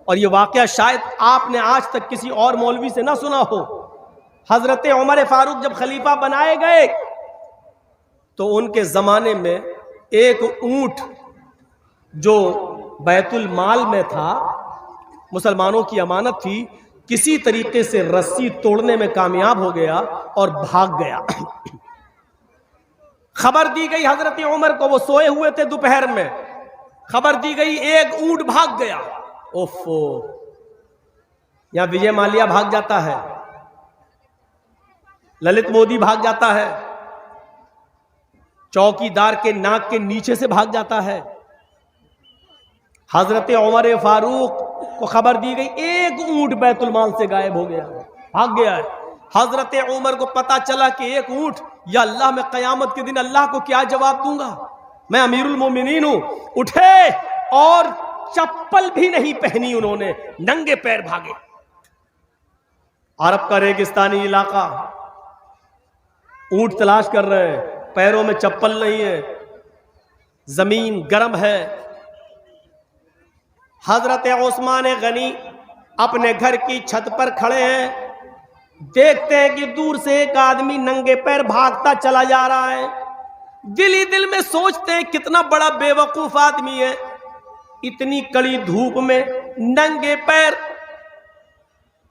और ये वाक़या शायद आपने आज तक किसी और मौलवी से ना सुना हो। हजरत उमर फारूक जब खलीफा बनाए गए तो उनके ज़माने में एक ऊंट जो बैतुल माल में था, मुसलमानों की अमानत थी, किसी तरीके से रस्सी तोड़ने में कामयाब हो गया और भाग गया। खबर दी गई हजरत उमर को, वो सोए हुए थे दोपहर में, खबर दी गई एक ऊंट भाग गया। ओफो, यहां विजय माल्या भाग जाता है, ललित मोदी भाग जाता है, चौकीदार के नाक के नीचे से भाग जाता है। हजरत उमर फारूक को खबर दी गई एक ऊंट बैतुल माल से गायब हो गया, भाग गया है। हजरत उमर को पता चला कि एक ऊंट, या अल्लाह, मैं कयामत के दिन अल्लाह को क्या जवाब दूंगा, मैं अमीरुल मोमिनीन हूं। उठे और चप्पल भी नहीं पहनी उन्होंने, नंगे पैर भागे। अरब का रेगिस्तानी इलाका, ऊंट तलाश कर रहे हैं, पैरों में चप्पल नहीं है, जमीन गर्म है। हजरत उस्मान गनी अपने घर की छत पर खड़े हैं, देखते हैं कि दूर से एक आदमी नंगे पैर भागता चला जा रहा है। दिल ही दिल में सोचते हैं कितना बड़ा बेवकूफ आदमी है, इतनी कड़ी धूप में नंगे पैर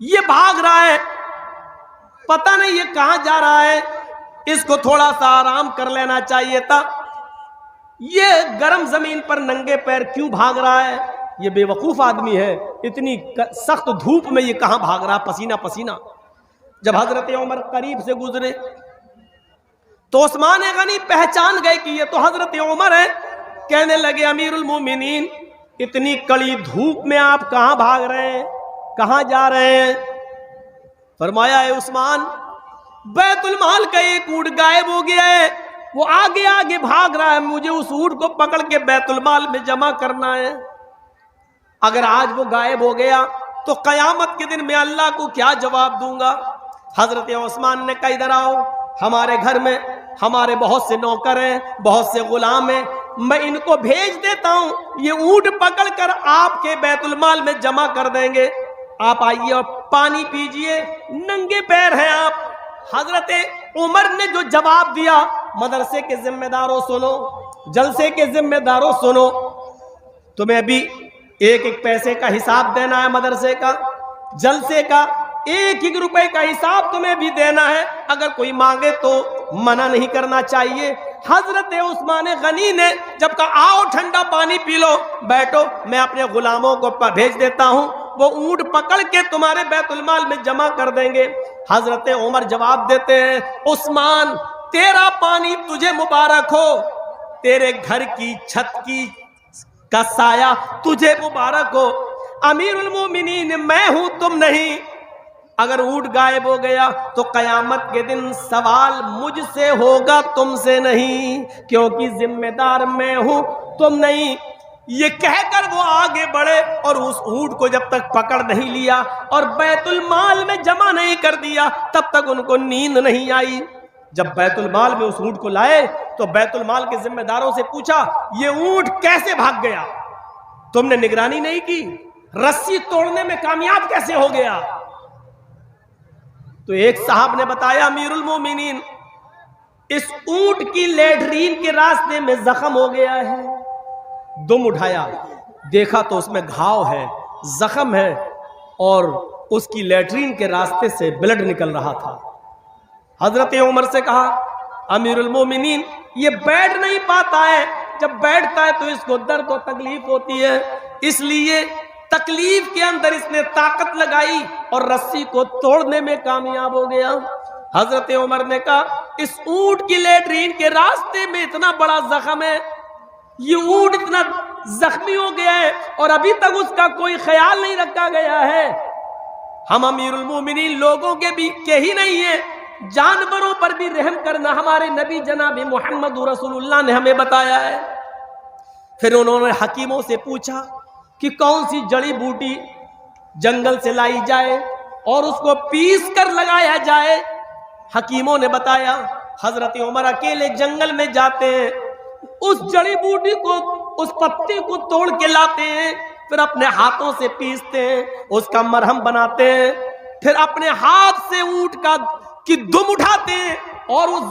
ये भाग रहा है, पता नहीं ये कहां जा रहा है, इसको थोड़ा सा आराम कर लेना चाहिए था। ये गर्म जमीन पर नंगे पैर क्यों भाग रहा है, ये बेवकूफ आदमी है, इतनी सख्त धूप में ये कहां भाग रहा, पसीना पसीना। जब हजरत उमर करीब से गुजरे तो उस्मान गनी पहचान गए कि ये तो हजरत उमर है। कहने लगे, अमीरुल मोमिनीन, इतनी कड़ी धूप में आप कहां भाग रहे हैं, कहां जा रहे हैं? फरमाया, है उस्मान, बैतुल माल का एक ऊंट गायब हो गया है, वो आगे आगे भाग रहा है, मुझे उस ऊंट को पकड़ के बैतुल माल में जमा करना है। अगर आज वो गायब हो गया तो कयामत के दिन मैं अल्लाह को क्या जवाब दूंगा? हजरत उस्मान ने कहा, इधर आओ, हमारे घर में हमारे बहुत से नौकर हैं, बहुत से गुलाम हैं, मैं इनको भेज देता हूं, ये ऊंट पकड़कर आपके बैतुल माल में जमा कर देंगे। आप आइए और पानी पीजिए, नंगे पैर हैं आप। हजरत उमर ने जो जवाब दिया, मदरसे के जिम्मेदारों सुनो, जलसे के जिम्मेदारों सुनो, तुम्हें अभी एक एक पैसे का हिसाब देना है, मदरसे का, जलसे का एक एक रुपए का हिसाब तुम्हें भी देना है। अगर कोई मांगे तो मना नहीं करना चाहिए। हजरत उस्मान गनी ने जब कहा, आओ ठंडा पानी पी लो, बैठो, मैं अपने गुलामों को भेज देता हूं, वो ऊंट पकड़ के तुम्हारे बैतुल माल में जमा कर देंगे। हजरत उमर जवाब देते हैं, उस्मान, तेरा पानी तुझे मुबारक हो, तेरे घर की छत की का साया तुझे मुबारक हो। अमीरुल मोमिनीन मैं हूं, तुम नहीं। अगर ऊंट गायब हो गया तो कयामत के दिन सवाल मुझसे होगा, तुमसे नहीं, क्योंकि जिम्मेदार मैं हूं, तुम नहीं। ये कहकर वो आगे बढ़े और उस ऊंट को जब तक पकड़ नहीं लिया और बैतुल माल में जमा नहीं कर दिया, तब तक उनको नींद नहीं आई। जब बैतुल माल में उस ऊंट को लाए तो बैतुल माल के जिम्मेदारों से पूछा, ये ऊंट कैसे भाग गया? तुमने निगरानी नहीं की, रस्सी तोड़ने में कामयाब कैसे हो गया? तो एक साहब ने बताया, अमीरुल मोमिनीन, इस ऊंट की लैट्रीन के रास्ते में जख्म हो गया है। दुम उठाया, देखा तो उसमें घाव है, जख्म है, और उसकी लैट्रीन के रास्ते से ब्लड निकल रहा था। हजरत उमर से कहा, अमीरुल मोमिनीन, ये बैठ नहीं पाता है, जब बैठता है तो इसको दर्द और तकलीफ होती है, इसलिए तकलीफ के अंदर इसने ताकत लगाई और रस्सी को तोड़ने में कामयाब हो गया। हजरत उमर ने कहा, इस ऊंट की लैट्रीन के रास्ते में इतना बड़ा जख्म है, ये ऊंट इतना जख्मी हो गया है और अभी तक उसका कोई ख्याल नहीं रखा गया है। हम अमीरुल मोमिनीन लोगों के ही नहीं है, जानवरों पर भी रहम करना हमारे नबी जनाब मोहम्मद रसूलुल्लाह ने हमें बताया है। फिर उन्होंने हकीमों से पूछा कि कौन सी जड़ी बूटी जंगल से लाई जाए और उसको पीस कर लगाया जाए। हकीमों ने बताया, हजरत उमर अकेले जंगल में जाते हैं, उस जड़ी बूटी को, उस पत्ते को तोड़ के लाते हैं, फिर अपने हाथों से पीसते हैं, उसका मरहम बनाते हैं, फिर अपने हाथ से ऊंट की दुम उठाते हैं और उस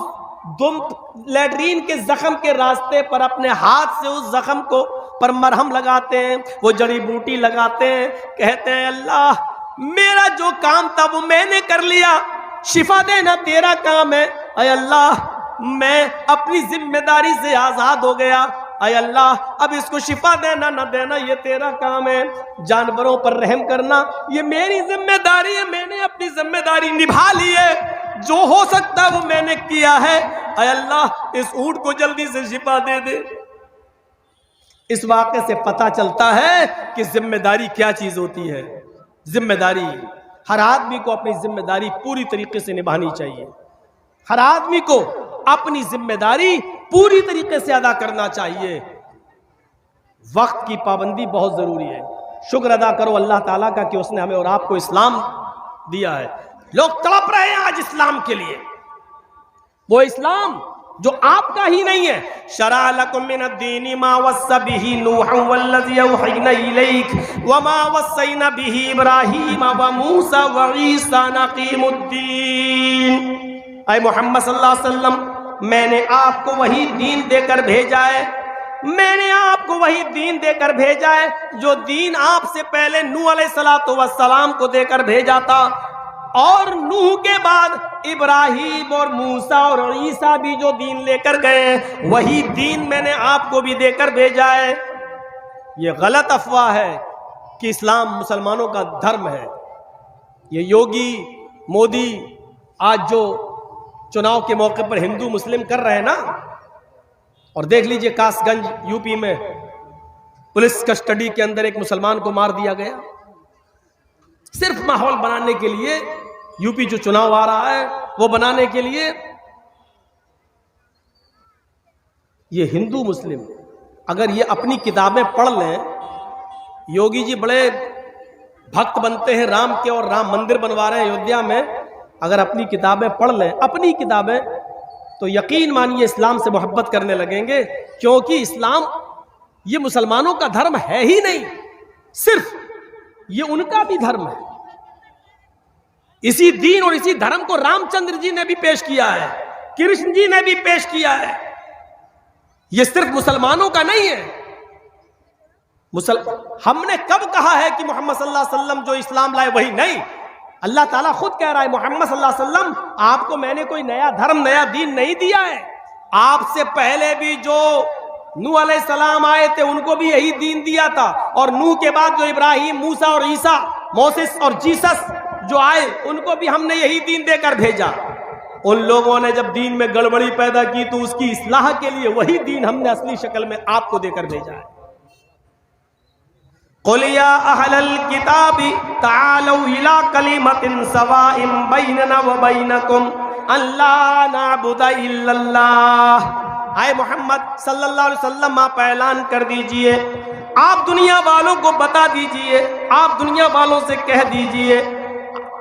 दुम लैट्रीन के जख्म के रास्ते पर अपने हाथ से उस जख्म को पर मरहम लगाते हैं, वो जड़ी बूटी लगाते हैं, कहते हैं अल्लाह मेरा जो काम था वो मैंने कर लिया, शिफा देना तेरा काम है। अय अल्लाह मैं अपनी जिम्मेदारी से आजाद हो गया, अय अल्लाह अब इसको शिफा देना न देना ये तेरा काम है। जानवरों पर रहम करना ये मेरी जिम्मेदारी है, मैंने अपनी जिम्मेदारी निभा ली है, जो हो सकता है वो मैंने किया है। अय अल्लाह इस ऊंट को जल्दी से शिफा दे दे। इस वाक़े से पता चलता है कि जिम्मेदारी क्या चीज होती है। जिम्मेदारी, हर आदमी को अपनी जिम्मेदारी पूरी तरीके से निभानी चाहिए। हर आदमी को अपनी जिम्मेदारी पूरी तरीके से अदा करना चाहिए। वक्त की पाबंदी बहुत जरूरी है। शुक्र अदा करो अल्लाह ताला का कि उसने हमें और आपको इस्लाम दिया है। लोग तड़प रहे हैं आज इस्लाम के लिए, वो इस्लाम जो आपका ही नहीं है। शरा लकुम मिनद्दीनि मा वस्सा बिही नूहन वल्लज़ी औहयना इलैक व मा वस्सैना बिही इब्राहीम व मूसा व ईसा नक़ीमुद्दीन। ऐ मोहम्मद सल्लल्लाहु अलैहि वसल्लम मैंने आपको वही दीन देकर भेजा है, मैंने आपको वही दीन देकर भेजा है जो दीन आपसे पहले नूह अलैहिस्सलातु वस्सलाम को देकर भेजा था, और नूह के बाद इब्राहीम और मूसा और ईसा भी जो दीन लेकर गए वही दीन मैंने आपको भी देकर भेजा है। ये गलत अफवाह है कि इस्लाम मुसलमानों का धर्म है। ये योगी मोदी आज जो चुनाव के मौके पर हिंदू मुस्लिम कर रहे हैं ना, और देख लीजिए कासगंज यूपी में पुलिस कस्टडी के अंदर एक मुसलमान को मार दिया गया, सिर्फ माहौल बनाने के लिए। यूपी जो चुनाव आ रहा है वो बनाने के लिए ये हिंदू मुस्लिम अगर ये अपनी किताबें पढ़ लें, योगी जी बड़े भक्त बनते हैं राम के और राम मंदिर बनवा रहे हैं अयोध्या में, अगर अपनी किताबें पढ़ लें, अपनी किताबें, तो यकीन मानिए इस्लाम से मोहब्बत करने लगेंगे, क्योंकि इस्लाम ये मुसलमानों का धर्म है ही नहीं, सिर्फ ये उनका भी धर्म है। इसी दीन और इसी धर्म को रामचंद्र जी ने भी पेश किया है, कृष्ण जी ने भी पेश किया है। ये सिर्फ मुसलमानों का नहीं है। हमने कब कहा है कि मोहम्मद सल्लल्लाहु अलैहि वसल्लम जो इस्लाम लाए वही नहीं? अल्लाह ताला खुद कह रहा है मोहम्मद सल्लल्लाहु अलैहि वसल्लम आपको मैंने कोई नया धर्म नया दीन नहीं दिया है। आपसे पहले भी जो नूह अलैहिस्सलाम आए थे उनको भी यही दीन दिया था, और नूह के बाद जो इब्राहिम, मूसा और ईसा, मोसेस और जीसस जो आए उनको भी हमने यही दीन देकर भेजा। उन लोगों ने जब दीन में गड़बड़ी पैदा की तो उसकी इस्लाह के लिए वही दीन हमने असली शक्ल में आपको देकर भेजा है। क़ुल या अहलल किताबी तालू इला कलिमतिन सवाइम बैनना व बैनकुम अल्ला नअबुदा इल्लल्लाह। आए मोहम्मद सल्लल्लाहु अलैहि वसल्लम आप ऐलान कर दीजिए, आप दुनिया वालों को बता दीजिए, आप दुनिया वालों से कह दीजिए,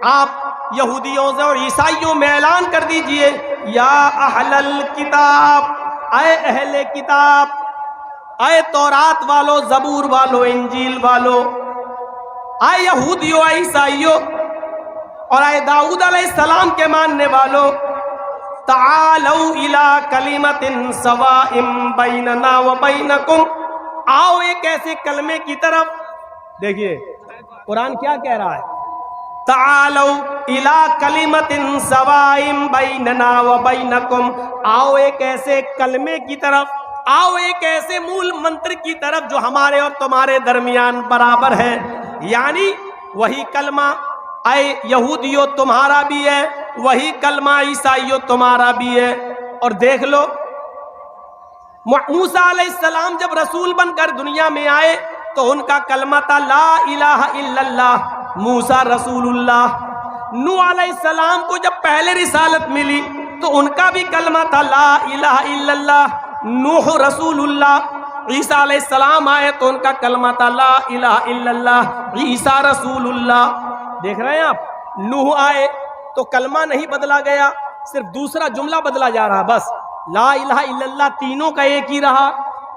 आप यहूदियों से और ईसाइयों में ऐलान कर दीजिए, या अहलल किताब, आए अहले किताब, आए तौरात वालों, जबूर वालों, इंजील वालों, आए यहूदियों, आए ईसाइयों और आए दाऊद अलैहिस्सलाम के मानने वालों, तालौ इला कलिमतिन सवाइम बैनना व बैनकुम, आओ एक ऐसे कलमे की तरफ। देखिए कुरान क्या कह रहा है, तालौ इला कलिमतिन सवाइम बैनना व बैनकुम, आओ एक ऐसे कलमे की तरफ, आओ एक ऐसे मूल मंत्र की तरफ जो हमारे और तुम्हारे दरमियान बराबर है, यानी वही कलमा आए यहूदियों तुम्हारा भी है, वही कलमा ईसाइयों तुम्हारा भी है। और देख लो मूसा अलैहिस्सलाम जब रसूल बनकर दुनिया में आए तो उनका कलमा था ला इलाहा इल्लल्लाह, मूसा रसूलुल्लाह। नूह अलैहिस्सलाम को जब पहले रिसालत मिली तो उनका भी कलमा था ला इलाहा इल्लल्लाह, नूह रसूलुल्लाह। ईसा अलैहिस्सलाम आए तो उनका कलमा था ला इलाहा इल्लल्लाह, ईसा रसूलुल्लाह। देख रहे हैं आप, नूह आए तो कलमा नहीं बदला गया, सिर्फ दूसरा जुमला बदला जा रहा, बस ला इलाहा इल्लल्लाह तीनों का एक ही रहा।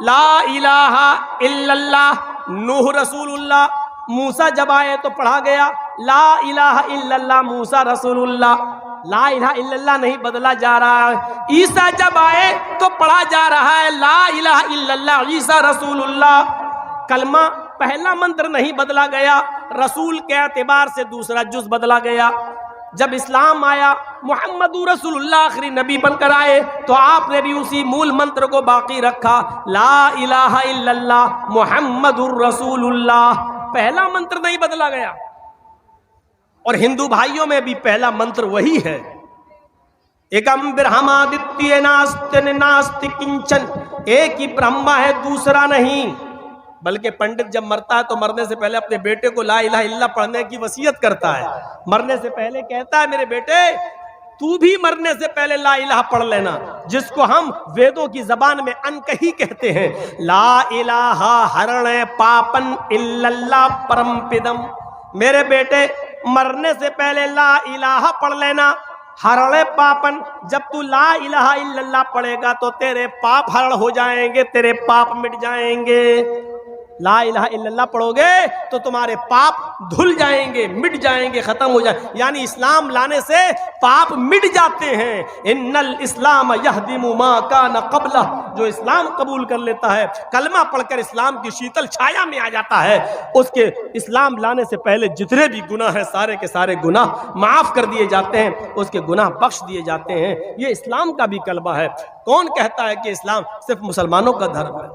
ला इलाहा इल्लल्लाह नूह रसूलुल्लाह, मूसा जब आए तो पढ़ा गया ला इलाहा इल्लल्लाह मूसा रसूलुल्लाह, ला इलाहा इल्लल्लाह नहीं बदला जा रहा है। ईसा जब आए तो पढ़ा जा रहा है ला इलाहा इल्लल्लाह ईसा रसूलुल्लाह। कलमा पहला मंत्र नहीं बदला गया, रसूल के एतबार से दूसरा जुज बदला गया। जब इस्लाम आया, मुहम्मदुर रसूलुल्लाह आखिरी नबी बनकर आए, तो आपने भी उसी मूल मंत्र को बाकी रखा, ला इलाहा इल्लल्लाह मुहम्मदुर रसूलुल्लाह। पहला मंत्र नहीं बदला गया। और हिंदू भाइयों में भी पहला मंत्र वही है, एकम ब्रह्मादित्य नास्ति नास्ति किंचन, एक ही ब्रह्मा है दूसरा नहीं। बल्कि पंडित जब मरता है तो मरने से पहले अपने बेटे को ला इलाहा इल्लल्लाह पढ़ने की वसीयत करता है। मरने से पहले कहता है मेरे बेटे तू भी मरने से पहले ला इलाहा पढ़ लेना, जिसको हम वेदों की जबान में अनकही कहते हैं। ला इलाहा हरण पापन इल्लल्लाह परमपिदम। मेरे बेटे मरने से पहले ला इलाहा पढ़ लेना, हरणे पापन। जब तू ला इलाहा इल्लल्लाह पढ़ेगा तो तेरे पाप हरण हो जाएंगे, तेरे पाप मिट जाएंगे। ला इलाहा इल्लल्लाह पढ़ोगे तो तुम्हारे पाप धुल जाएंगे, मिट जाएंगे, खत्म हो जाए। यानी इस्लाम लाने से पाप मिट जाते हैं। इन्नल इस्लाम यहदिमु मा कान क़ब्ला, जो इस्लाम कबूल कर लेता है, कलमा पढ़कर इस्लाम की शीतल छाया में आ जाता है, उसके इस्लाम लाने से पहले जितने भी गुनाह हैं सारे के सारे गुनाह माफ कर दिए जाते हैं, उसके गुनाह बख्श दिए जाते हैं। ये इस्लाम का भी कलमा है। कौन कहता है कि इस्लाम सिर्फ मुसलमानों का धर्म है?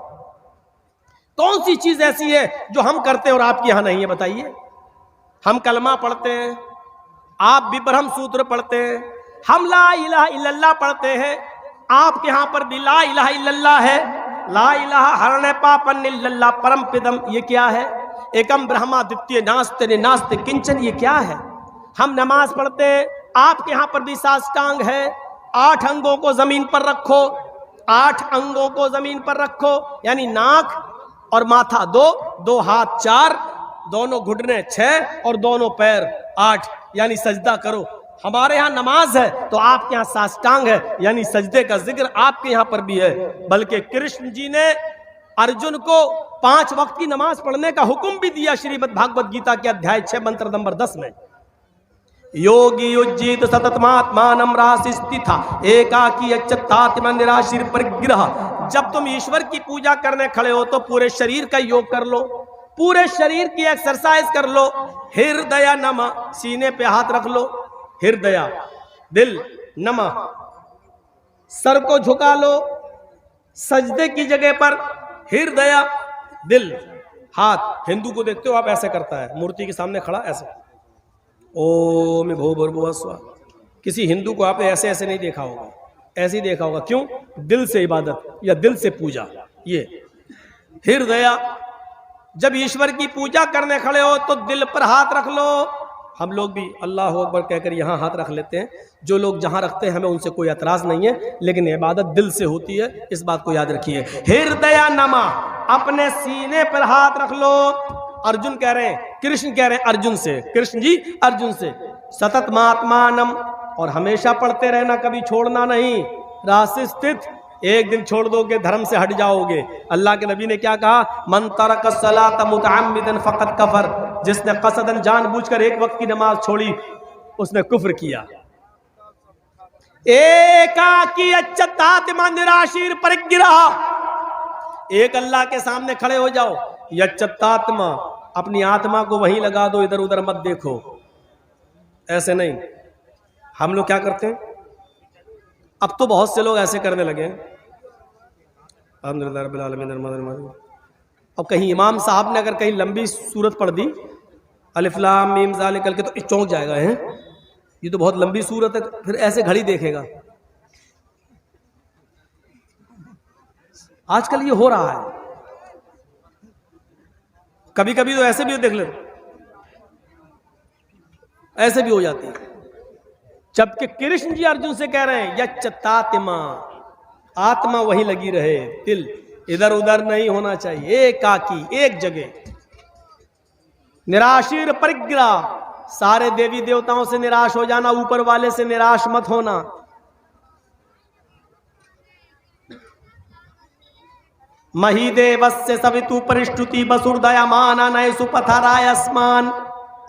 कौन सी चीज ऐसी है जो हम करते हैं और आपके यहां नहीं है? बताइए। हम कलमा पढ़ते हैं, आप भी ब्रह्म सूत्र पढ़ते हैं, हम ला इलाहा इल्लल्लाह पढ़ते हैं, आपके यहां पर भी ला इलाहा इल्लल्लाह है। ला इलाहा हरणे पापन इल्लल्लाह परम पिदम, ये क्या है? एकम ब्रह्मा द्वितीय नास्ति नास्ति किंचन, ये क्या है? हम नमाज पढ़ते हैं, आपके यहां पर भी साष्टांग है। 8 अंगों को जमीन पर रखो, 8 अंगों को जमीन पर रखो, यानी नाक और माथा 2, 2 हाथ 4, दोनों घुटने 6 और दोनों पैर 8, यानी सजदा करो। हमारे यहाँ नमाज है तो आपके यहाँ साष्टांग है, यानी सजदे का जिक्र आपके यहाँ पर भी है। बल्कि कृष्ण जी ने अर्जुन को 5 वक्त की नमाज पढ़ने का हुक्म भी दिया श्रीमद् भागवत गीता के अध्याय 6 मंत्र नंबर 10 में। योगी युज्जित सततमात्मानं रासिस्थिता एकाकी अच्युतात्म निराशीर परिग्रह। जब तुम ईश्वर की पूजा करने खड़े हो तो पूरे शरीर का योग कर लो, पूरे शरीर की एक्सरसाइज कर लो। हृदय नमः, सीने पे हाथ रख लो, हृदय दिल नमः, सर को झुका लो, सजदे की जगह पर हृदय दिल हाथ। हिंदू को देखते हो आप ऐसे करता है, मूर्ति के सामने खड़ा ऐसे ओम भूर्भुवः स्वः। किसी हिंदू को आपने ऐसे ऐसे नहीं देखा होगा, ऐसे ही देखा होगा। क्यों? दिल से इबादत या दिल से पूजा। ये हृदय, जब ईश्वर की पूजा करने खड़े हो तो दिल पर हाथ रख लो। हम लोग भी अल्लाह अकबर कहकर यहाँ हाथ रख लेते हैं। जो लोग जहाँ रखते हैं हमें उनसे कोई एतराज नहीं है, लेकिन इबादत दिल से होती है, इस बात को याद रखिए। हृदय नमः, अपने सीने पर हाथ रख लो। अर्जुन कह रहे हैं, कृष्ण कह रहे हैं अर्जुन से, कृष्ण जी अर्जुन से, सतत महात्मानम, और हमेशा पढ़ते रहना, कभी छोड़ना नहीं। राशि स्थित, एक दिन छोड़ दोगे धर्म से हट जाओगे। अल्लाह के नबी ने क्या कहा? मन तरक सलात मुतअम्मिदन फकत कफर, जिसने कसदन जानबूझकर एक वक्त की नमाज छोड़ी उसने कुफ्र किया। एकाकी अच्युतात्मा निराशीर परिग्रह, एक अल्लाह के सामने खड़े हो जाओ। यच्चतात्मा, अपनी आत्मा को वहीं लगा दो, इधर उधर मत देखो। ऐसे नहीं। हम लोग क्या करते हैं? अब तो बहुत से लोग ऐसे करने लगे हैं। अब कहीं इमाम साहब ने अगर कहीं लंबी सूरत पढ़ दी, अलिफ लाम मीम ज़ालिकल के, तो चौंक जाएगा है, ये तो बहुत लंबी सूरत है, फिर ऐसे घड़ी देखेगा। आजकल ये हो रहा है। कभी कभी तो ऐसे भी देख ले, ऐसे भी हो जाती है। जबकि कृष्ण जी अर्जुन से कह रहे हैं यच्चतात्मा, आत्मा वही लगी रहे, दिल इधर उधर नहीं होना चाहिए, एकाकी एक जगह। निराशीर परिग्रह, सारे देवी देवताओं से निराश हो जाना, ऊपर वाले से निराश मत होना। मही देवस्य सवितु परिष्टुति वसुर्दयमाना नय सुपथराय अस्मान।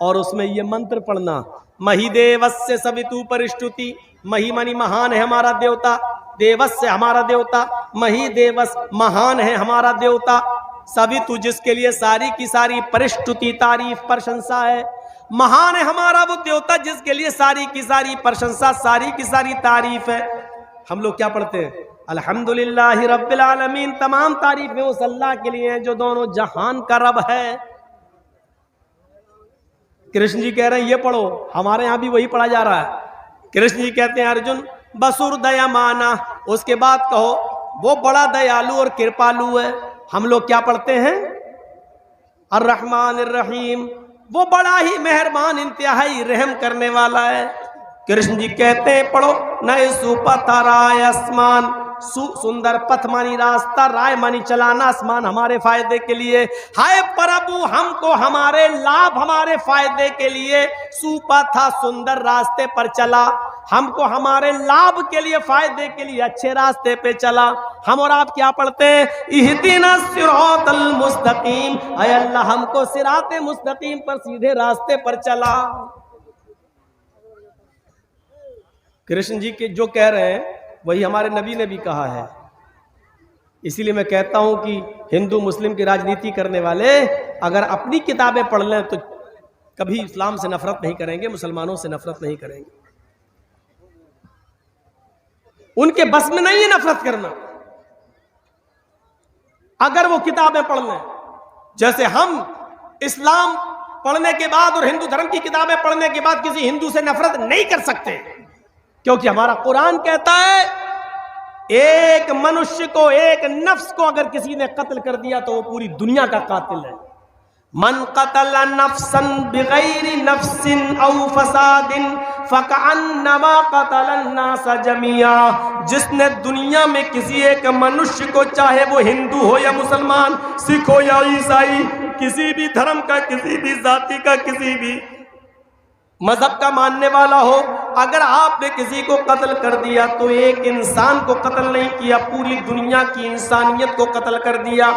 और उसमें ये मंत्र पढ़ना, मही देवस्य सवितु परिष्टुति, मही मनी महान है हमारा देवता, देवस्य हमारा देवता, मही देवस महान है हमारा देवता, सवितु जिसके लिए सारी की सारी परिष्टुति तारीफ प्रशंसा है, महान है हमारा वो देवता जिसके लिए सारी की सारी प्रशंसा सारी की सारी तारीफ है। हम लोग क्या पढ़ते हैं? अल्हम्दुलिल्लाहि रब्बिल आलमीन, तमाम तारीफें उस अल्लाह के लिए हैं जो दोनों जहान का रब है। कृष्ण जी कह रहे हैं ये पढ़ो, हमारे यहां भी वही पढ़ा जा रहा है। कृष्ण जी कहते हैं अर्जुन बसुर दयामाना, उसके बाद कहो वो बड़ा दयालु और कृपालु है। हम लोग क्या पढ़ते हैं? अर्रहमान अर्रहीम, वो बड़ा ही मेहरबान इंतहाई रहम करने वाला है। कृष्ण जी कहते हैं पढ़ो नए सुपथराय आसमान, सुंदर पथ मानी रास्ता, राय मानी चलाना, आसमान हमारे फायदे के लिए। हाय प्रभु हमको हमारे लाभ हमारे फायदे के लिए सुपथा सुंदर रास्ते पर चला, हमको हमारे लाभ के लिए फायदे के लिए अच्छे रास्ते पे चला। हम और आप क्या पढ़ते हैं? इहदिना सिरातल मुस्तकीम, ऐ अल्लाह हमको सिराते मुस्तकीम पर सीधे रास्ते पर चला। कृष्ण जी के जो कह रहे हैं वही हमारे नबी ने भी कहा है। इसीलिए मैं कहता हूं कि हिंदू मुस्लिम की राजनीति करने वाले अगर अपनी किताबें पढ़ लें तो कभी इस्लाम से नफरत नहीं करेंगे, मुसलमानों से नफरत नहीं करेंगे। उनके बस में नहीं है नफरत करना। अगर वो किताबें पढ़ लें, जैसे हम इस्लाम पढ़ने के बाद और हिंदू धर्म की किताबें पढ़ने के बाद किसी हिंदू से नफरत नहीं कर सकते, क्योंकि हमारा कुरान कहता है एक मनुष्य को, एक नफ्स को अगर किसी ने कत्ल कर दिया तो वो पूरी दुनिया का कातिल है। मन कतल नफ्सन बिगैरि नफ्सिन औ फसादिन फकअन्नमा कतलन नास जमिया, जिसने दुनिया में किसी एक मनुष्य को, चाहे वो हिंदू हो या मुसलमान, सिख हो या ईसाई, किसी भी धर्म का, किसी भी जाति का, किसी भी मजहब का मानने वाला हो, अगर आपने किसी को कत्ल कर दिया तो एक इंसान को कत्ल नहीं किया, पूरी दुनिया की इंसानियत को कत्ल कर दिया,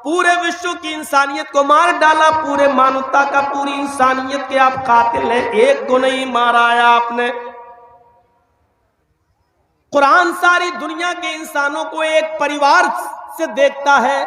पूरे विश्व की इंसानियत को मार डाला, पूरे मानवता का, पूरी इंसानियत के आप कातिल हैं। एक को नहीं मारा है आपने। कुरान सारी दुनिया के इंसानों को एक परिवार से देखता है,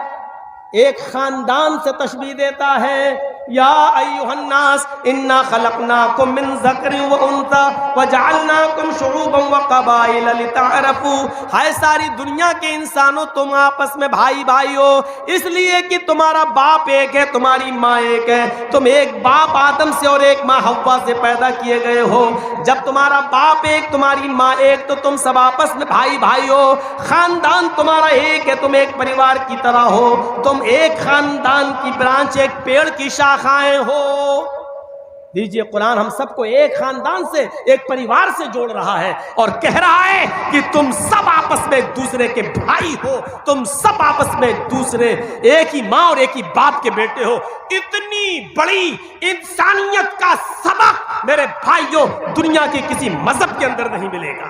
एक खानदान से तशबीह देता है। या अय्युहन्नास इन्ना खलकनाकुम मिन ज़करिन व उन्सा वजअलनाकुम शुऊबन व क़बाइल लितअरफू। हाय सारी दुनिया के इंसानों, तुम आपस में भाई भाई हो इसलिए कि तुम्हारा बाप एक है, तुम्हारी माँ एक है। तुम एक बाप आदम से और एक माँ हव्वा से पैदा किए गए हो। जब तुम्हारा बाप एक, तुम्हारी माँ एक, तो तुम सब आपस में भाई भाई हो। खानदान तुम्हारा एक है, तुम एक परिवार की तरह हो। तुम एक खानदान की ब्रांच, एक पेड़ की शाखाएं हो। दीजिए, कुरान हम सबको एक खानदान से, एक परिवार से जोड़ रहा है और कह रहा है कि तुम सब आपस में एक दूसरे के भाई हो, तुम सब आपस में एक दूसरे, एक ही माँ और एक ही बाप के बेटे हो। इतनी बड़ी इंसानियत का सबक मेरे भाइयों दुनिया के किसी मजहब के अंदर नहीं मिलेगा।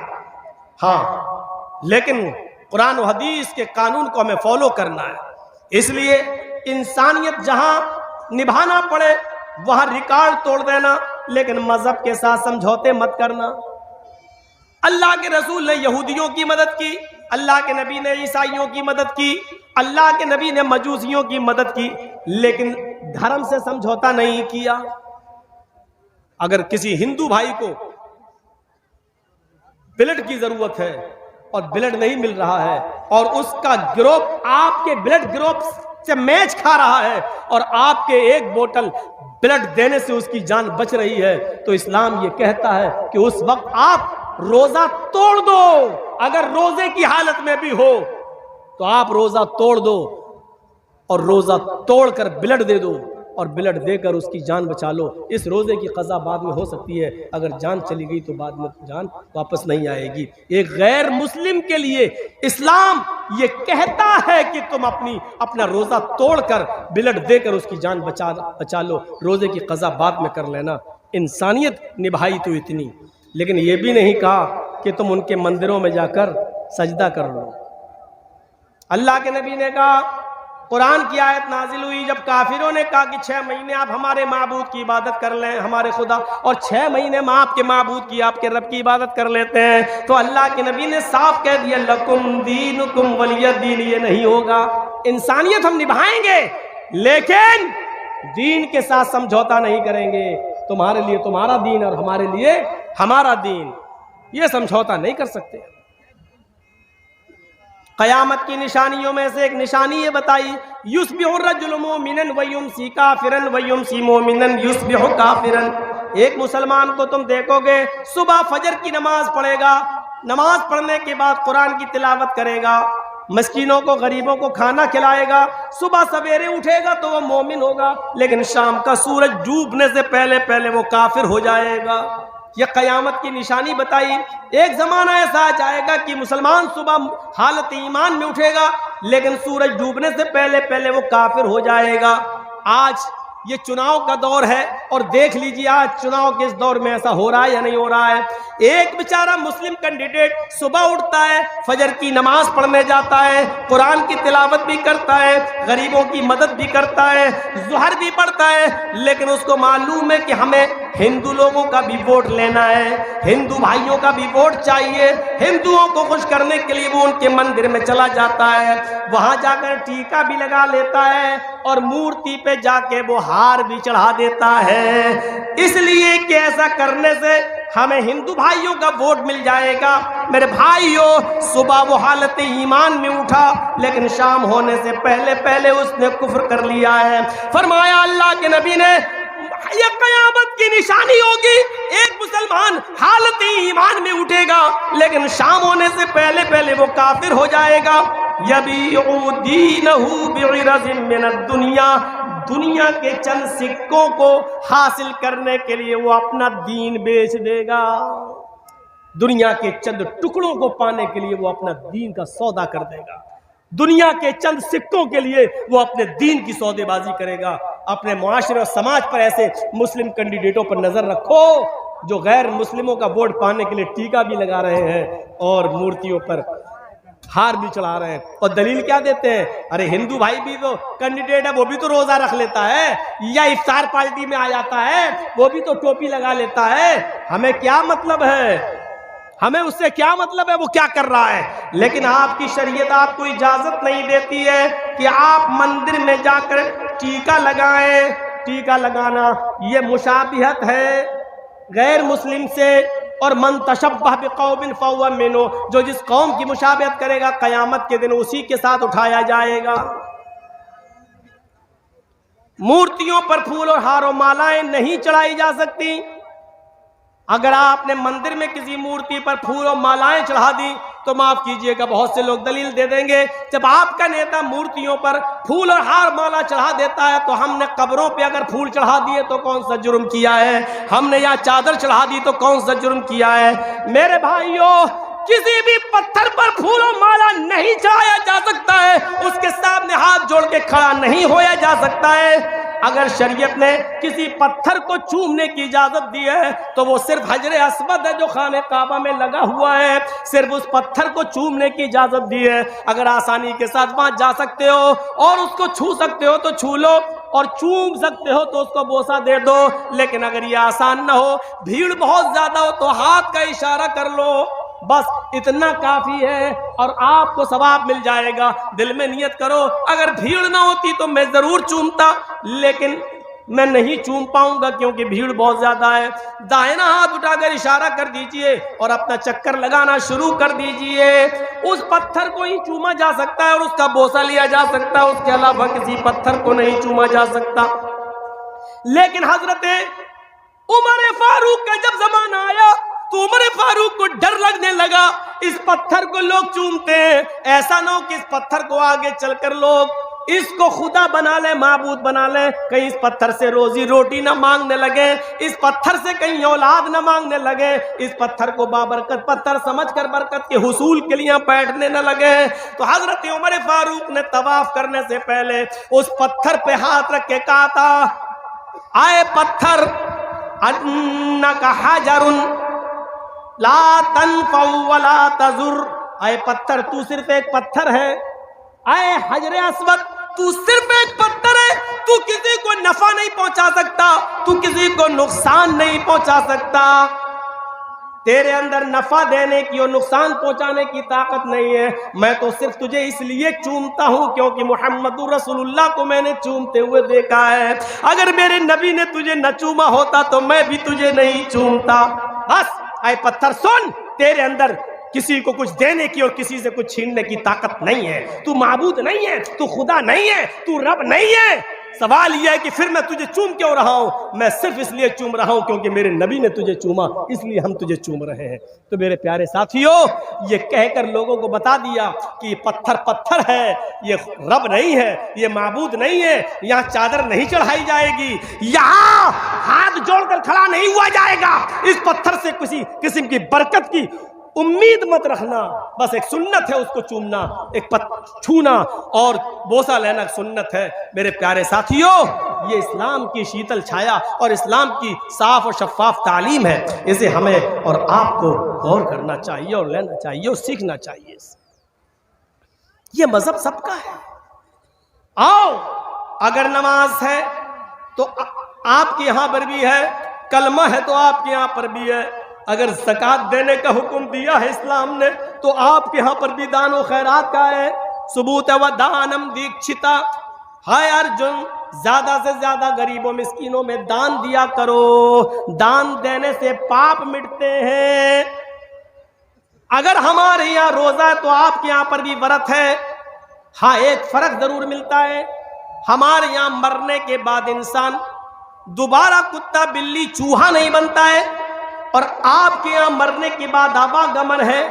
हाँ, लेकिन कुरान और हदीस के कानून को हमें फॉलो करना है। इसलिए इंसानियत जहां निभाना पड़े वहां रिकॉर्ड तोड़ देना, लेकिन मजहब के साथ समझौते मत करना। अल्लाह के रसूल ने यहूदियों की मदद की, अल्लाह के नबी ने ईसाइयों की मदद की, अल्लाह के नबी ने मजूसियों की मदद की, लेकिन धर्म से समझौता नहीं किया। अगर किसी हिंदू भाई को ब्लड की जरूरत है और ब्लड नहीं मिल रहा है और उसका ग्रुप आपके ब्लड ग्रुप से मैच खा रहा है और आपके एक बोतल ब्लड देने से उसकी जान बच रही है, तो इस्लाम ये कहता है कि उस वक्त आप रोजा तोड़ दो। अगर रोजे की हालत में भी हो तो आप रोजा तोड़ दो और रोजा तोड़कर ब्लड दे दो और ब्लड देकर उसकी जान बचा लो। इस रोजे की कज़ा बाद में हो सकती है, अगर जान चली गई तो बाद में जान वापस नहीं आएगी। एक गैर मुस्लिम के लिए इस्लाम ये कहता है कि तुम अपना रोजा तोड़कर ब्लड देकर उसकी जान बचा लो। रोजे की कज़ा बाद में कर लेना। इंसानियत निभाई तो इतनी, लेकिन ये भी नहीं कहा कि तुम उनके मंदिरों में जाकर सजदा कर लो। अल्लाह के नबी ने कहा, कुरान की आयत नाजिल हुई जब काफिरों ने कहा कि 6 महीने आप हमारे माबूद की इबादत कर लें, हमारे खुदा, और 6 महीने में आपके माबूद की, आपके रब की इबादत कर लेते हैं, तो अल्लाह के नबी ने साफ कह दिया, लकुम दीनुकुम वलिय दीन, ये नहीं होगा। इंसानियत हम निभाएंगे लेकिन दीन के साथ समझौता नहीं करेंगे। तुम्हारे लिए तुम्हारा दीन और हमारे लिए हमारा दीन, ये समझौता नहीं कर सकते। क़यामत की निशानियों में से एक निशानी ये बताई, युस्बिहु रजुलु मुमिनन व युमसी काफिरन व युमसी मुमिनन युस्बिहु काफिरन। एक मुसलमान को तुम देखोगे सुबह फजर की नमाज पढ़ेगा, नमाज पढ़ने के बाद कुरान की तिलावत करेगा, मस्कीनों को गरीबों को खाना खिलाएगा, सुबह सवेरे उठेगा तो वो मोमिन होगा, लेकिन शाम का सूरज डूबने से पहले पहले वो काफिर हो जाएगा। यह क़यामत की निशानी बताई। एक ज़माना ऐसा आ जाएगा कि मुसलमान सुबह हालत ईमान में उठेगा लेकिन सूरज डूबने से पहले पहले वो काफिर हो जाएगा। आज ये चुनाव का दौर है और देख लीजिए आज चुनाव के इस दौर में ऐसा हो रहा है या नहीं हो रहा है। एक बेचारा मुस्लिम कैंडिडेट सुबह उठता है, फजर की नमाज पढ़ने जाता है, कुरान की तिलावत भी करता है, गरीबों की मदद भी करता है, ज़ुहर भी पढ़ता है, लेकिन उसको मालूम है कि हमें हिंदू लोगों का भी वोट लेना है, हिंदू भाइयों का भी वोट चाहिए। हिंदुओं को खुश करने के लिए वो उनके मंदिर में चला जाता है, वहां जाकर टीका भी लगा लेता है और मूर्ति पे जाके वो हार भी चढ़ा देता है, इसलिए कि ऐसा करने से हमें हिंदू भाइयों का वोट मिल जाएगा। मेरे भाइयों, सुबह वो हालत ईमान में उठा लेकिन शाम होने से पहले पहले उसने कुफ्र कर लिया है। फरमाया अल्लाह के नबी ने, यह क़यामत की निशानी होगी, एक मुसलमान हालत ईमान में उठेगा लेकिन शाम होने से पहले पहले वो काफिर हो जाएगा। यबीउ दीनहु बिइरज़िन मिनद दुनिया, दुनिया के चंद सिक्कों को हासिल करने के लिए वो अपना दीन बेच देगा। दुनिया के चंद टुकड़ों को पाने के लिए वो अपना दीन का सौदा कर देगा। दुनिया के चंद सिक्कों के लिए वो अपने दीन की सौदेबाजी करेगा। अपने मुआशरे और समाज पर ऐसे मुस्लिम कैंडिडेटों पर नजर रखो जो गैर मुस्लिमों का वोट पाने के लिए टीका भी लगा रहे हैं और मूर्तियों पर हार भी चढ़ा रहे हैं। और दलील क्या देते हैं, अरे हिंदू भाई भी तो कैंडिडेट है, वो भी तो रोजा रख लेता है या इफ्तार पार्टी में आ जाता है, वो भी तो टोपी लगा लेता है, हमें क्या मतलब है, हमें उससे क्या मतलब है वो क्या कर रहा है। लेकिन आपकी शरीयत आपको इजाजत नहीं देती है कि आप मंदिर में जाकर टीका लगाएं। टीका लगाना ये मुशाबिहत है गैर मुस्लिम से, और मन तशब्बह बिक़ौमिन फहुव मिन्हुम, जो जिस कौम की मुशाबिहत करेगा क़यामत के दिन उसी के साथ उठाया जाएगा। मूर्तियों पर फूल और हार और मालाएं नहीं चढ़ाई जा सकती। अगर आपने मंदिर में किसी मूर्ति पर फूल और मालाएं चढ़ा दी तो माफ कीजिएगा बहुत से लोग दलील दे देंगे, जब आपका नेता मूर्तियों पर फूल और हार माला चढ़ा देता है तो हमने कब्रों पे अगर फूल चढ़ा दिए तो कौन सा जुर्म किया है, हमने यहाँ चादर चढ़ा दी तो कौन सा जुर्म किया है। मेरे भाइयों, किसी भी पत्थर पर फूल और माला नहीं चढ़ाया जा सकता है, उसके सामने हाथ जोड़ के खड़ा नहीं होया जा सकता है। अगर शरीयत ने किसी पत्थर को चूमने की इजाजत दी है तो वो सिर्फ हजरे अस्वद है जो खाने काबा में लगा हुआ है, सिर्फ उस पत्थर को चूमने की इजाजत दी है। अगर आसानी के साथ वहां जा सकते हो और उसको छू सकते हो तो छू लो, और चूम सकते हो तो उसको बोसा दे दो। लेकिन अगर ये आसान ना हो, भीड़ बहुत ज्यादा हो तो हाथ का इशारा कर लो, बस इतना काफी है और आपको सवाब मिल जाएगा। दिल में नियत करो, अगर भीड़ ना होती तो मैं जरूर चूमता, लेकिन मैं नहीं चूम पाऊंगा क्योंकि भीड़ बहुत ज्यादा है। दाहिना हाथ उठाकर इशारा कर दीजिए और अपना चक्कर लगाना शुरू कर दीजिए। उस पत्थर को ही चूमा जा सकता है और उसका बोसा लिया जा सकता है, उसके अलावा किसी पत्थर को नहीं चूमा जा सकता। लेकिन हजरत उमर फारूक का जब जमाना आया तो उमर फारूक को डर लगने लगा, इस पत्थर को लोग चूमते हैं, ऐसा ना हो कि इस पत्थर को आगे चलकर लोग इसको खुदा बना ले, माबूद बना ले, कहीं इस पत्थर से रोजी रोटी ना मांगने लगे, इस पत्थर से कहीं औलाद ना मांगने लगे, इस पत्थर को बाबरकत पत्थर समझकर बरकत के हुसूल के लिए बैठने न लगे। तो हजरत उमर फारूक ने तवाफ करने से पहले उस पत्थर पे हाथ रख के कहा था, आए पत्थर, अन्नका हजरुन ला तनफउ वला तजुर, आए पत्थर तू सिर्फ एक पत्थर है, आए हजरे अस्वद, तू सिर्फ एक पत्थर है, तू किसी को नफा नहीं पहुंचा सकता, तू किसी को नुकसान नहीं पहुंचा सकता। तेरे अंदर नफा देने की और नुकसान पहुंचाने की ताकत नहीं है। मैं तो सिर्फ तुझे इसलिए चूमता हूं क्योंकि मुहम्मदुर रसूलुल्लाह को मैंने चूमते हुए देखा है। अगर मेरे नबी ने तुझे न चूमा होता तो मैं भी तुझे नहीं चूमता। बस आए पत्थर सुन, तेरे अंदर किसी को कुछ देने की और किसी से कुछ छीनने की ताकत नहीं है। तू माबूद नहीं है, तू खुदा नहीं है, तू रब नहीं है। सवाल यह है कि फिर मैं तुझे चूम क्यों रहा हूं? मैं सिर्फ इसलिए चूम रहा हूं क्योंकि मेरे नबी ने तुझे चूमा, इसलिए हम तुझे चूम रहे हैं। तो मेरे प्यारे साथियों, ये कहकर लोगों को बता दिया कि ये पत्थर पत्थर है, ये रब नहीं है, ये माबूद नहीं है, यहाँ चादर नहीं चढ़ाई जाएगी, यहाँ हाथ जोड़कर खड़ा नहीं हुआ जाएगा। इस पत्थर से किसी किस्म की बरकत की उम्मीद मत रखना। बस एक सुन्नत है उसको चूमना, एक छूना और बोसा लेना सुन्नत है। मेरे प्यारे साथियों, ये इस्लाम की शीतल छाया और इस्लाम की साफ और शफाफ तालीम है। इसे हमें और आपको गौर करना चाहिए और लेना चाहिए और सीखना चाहिए। ये मजहब सबका है। आओ, अगर नमाज है तो आपके यहां पर भी है, कलमा है तो आपके यहां पर भी है, अगर ज़कात देने का हुक्म दिया है इस्लाम ने तो आपके यहाँ पर भी दान व खैरात का है। सबूत व दानम दीक्षिता, हाय अर्जुन, ज्यादा से ज्यादा गरीबों मिस्कीनों में दान दिया करो। दान देने से पाप मिटते हैं। अगर हमारे यहाँ रोजा है तो आपके यहाँ पर भी व्रत है। हाँ, एक फर्क जरूर मिलता है, हमारे यहाँ मरने के बाद इंसान दोबारा कुत्ता बिल्ली चूहा नहीं बनता है और आपके यहां मरने के बाद आवागमन है।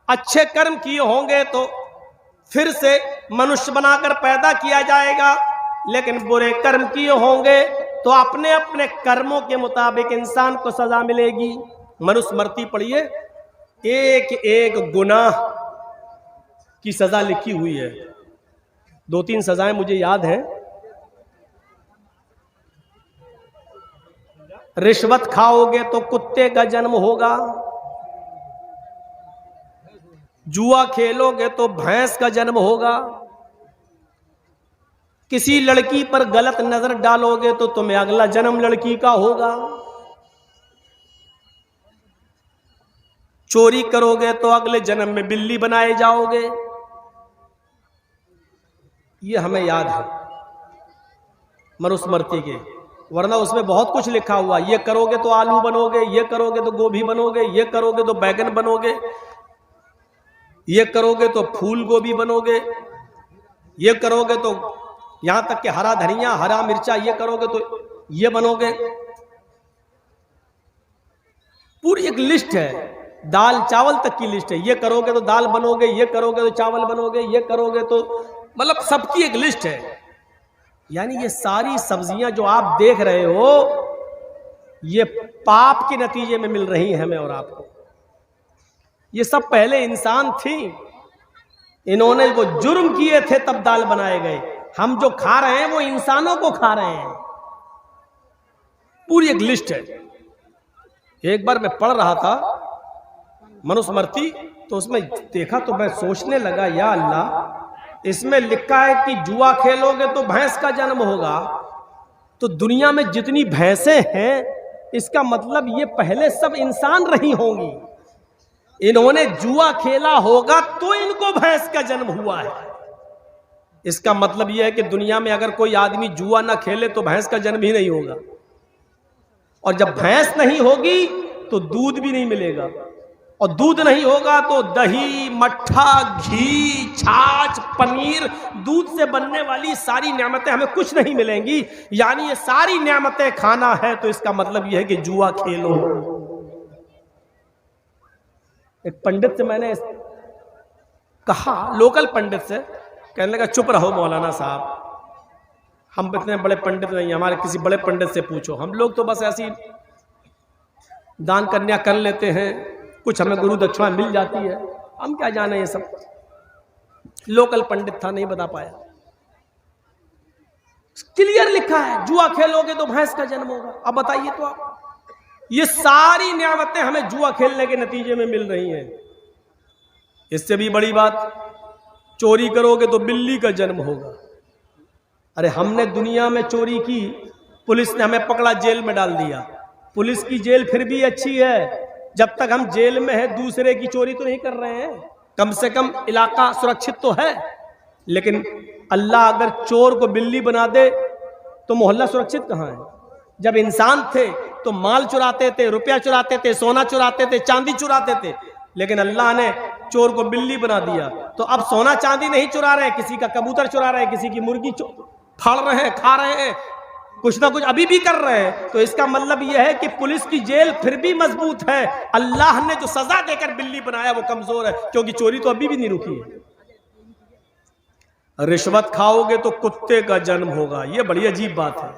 अच्छे कर्म किए होंगे तो फिर से मनुष्य बनाकर पैदा किया जाएगा, लेकिन बुरे कर्म किए होंगे तो अपने अपने कर्मों के मुताबिक इंसान को सजा मिलेगी। मनुस्मृति पढ़िए, एक एक गुनाह की सजा लिखी हुई है। 2-3 सजाएं मुझे याद हैं। रिश्वत खाओगे तो कुत्ते का जन्म होगा, जुआ खेलोगे तो भैंस का जन्म होगा, किसी लड़की पर गलत नजर डालोगे तो तुम्हें अगला जन्म लड़की का होगा, चोरी करोगे तो अगले जन्म में बिल्ली बनाए जाओगे। ये हमें याद है मनुस्मृति के, वरना उसमें बहुत कुछ लिखा हुआ। ये करोगे तो आलू बनोगे, ये करोगे तो गोभी बनोगे, ये करोगे तो बैगन बनोगे, ये करोगे तो फूल गोभी बनोगे, ये करोगे तो यहां तक कि हरा धनिया, हरा मिर्चा, ये करोगे तो ये बनोगे। पूरी एक लिस्ट है, दाल चावल तक की लिस्ट है। ये करोगे तो दाल बनोगे, ये करोगे तो चावल बनोगे, ये करोगे तो मतलब सबकी एक लिस्ट है। यानी ये सारी सब्जियां जो आप देख रहे हो ये पाप के नतीजे में मिल रही हैं हमें और आपको। ये सब पहले इंसान थी, इन्होंने वो जुर्म किए थे तब दाल बनाए गए। हम जो खा रहे हैं वो इंसानों को खा रहे हैं। पूरी एक लिस्ट है। एक बार मैं पढ़ रहा था मनुस्मृति, तो उसमें देखा तो मैं सोचने लगा, या अल्लाह, इसमें लिखा है कि जुआ खेलोगे तो भैंस का जन्म होगा। तो दुनिया में जितनी भैंसें हैं इसका मतलब ये पहले सब इंसान रही होंगी। इन्होंने जुआ खेला होगा तो इनको भैंस का जन्म हुआ है। इसका मतलब यह है कि दुनिया में अगर कोई आदमी जुआ ना खेले तो भैंस का जन्म ही नहीं होगा, और जब भैंस नहीं होगी तो दूध भी नहीं मिलेगा, और दूध नहीं होगा तो दही, मट्ठा, घी, छाछ, पनीर, दूध से बनने वाली सारी नेमतें हमें कुछ नहीं मिलेंगी। यानी ये सारी नेमतें खाना है, तो इसका मतलब यह है कि जुआ खेलो। एक पंडित से मैंने कहा, लोकल पंडित से, कहने लगा चुप रहो मौलाना साहब, हम इतने बड़े पंडित नहीं, हमारे किसी बड़े पंडित से पूछो। हम लोग तो बस ऐसी दान कन्या कर लेते हैं, कुछ हमें गुरु दक्षिणा मिल जाती है, हम क्या जाने ये सब। लोकल पंडित था, नहीं बता पाया। क्लियर लिखा है जुआ खेलोगे तो भैंस का जन्म होगा। अब बताइए तो आप, ये सारी नियामतें हमें जुआ खेलने के नतीजे में मिल रही हैं। इससे भी बड़ी बात, चोरी करोगे तो बिल्ली का जन्म होगा। अरे हमने दुनिया में चोरी की, पुलिस ने हमें पकड़ा, जेल में डाल दिया। पुलिस की जेल फिर भी अच्छी है, जब तक हम जेल में है दूसरे की चोरी तो नहीं कर रहे हैं, कम से कम इलाका सुरक्षित तो है। लेकिन अल्लाह अगर चोर को बिल्ली बना दे तो मोहल्ला सुरक्षित कहाँ है? जब इंसान थे तो माल चुराते थे, रुपया चुराते थे, सोना चुराते थे, चांदी चुराते थे, लेकिन अल्लाह ने चोर को बिल्ली बना दिया। तो अब सोना चांदी नहीं चुरा रहे, किसी का कबूतर चुरा रहे हैं, किसी की मुर्गी फाड़ रहे हैं, खा रहे हैं, कुछ ना कुछ अभी भी कर रहे हैं। तो इसका मतलब यह है कि पुलिस की जेल फिर भी मजबूत है, अल्लाह ने जो सजा देकर बिल्ली बनाया वो कमजोर है, क्योंकि चोरी तो अभी भी नहीं रुकी है। रिश्वत खाओगे तो कुत्ते का जन्म होगा, यह बड़ी अजीब बात है।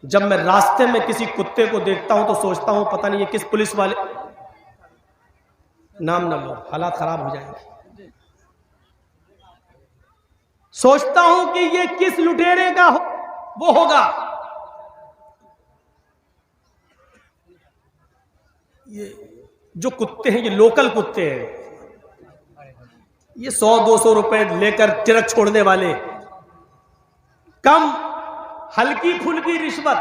जब मैं रास्ते में किसी कुत्ते को देखता हूं तो सोचता हूं पता नहीं ये किस पुलिस वाले, नाम न लो हालात खराब हो जाएंगे, सोचता हूं कि ये किस लुटेरे का वो होगा। ये जो कुत्ते हैं, ये लोकल कुत्ते हैं, ये 100-200 रुपए लेकर तिरक छोड़ने वाले, कम हल्की फुल्की रिश्वत।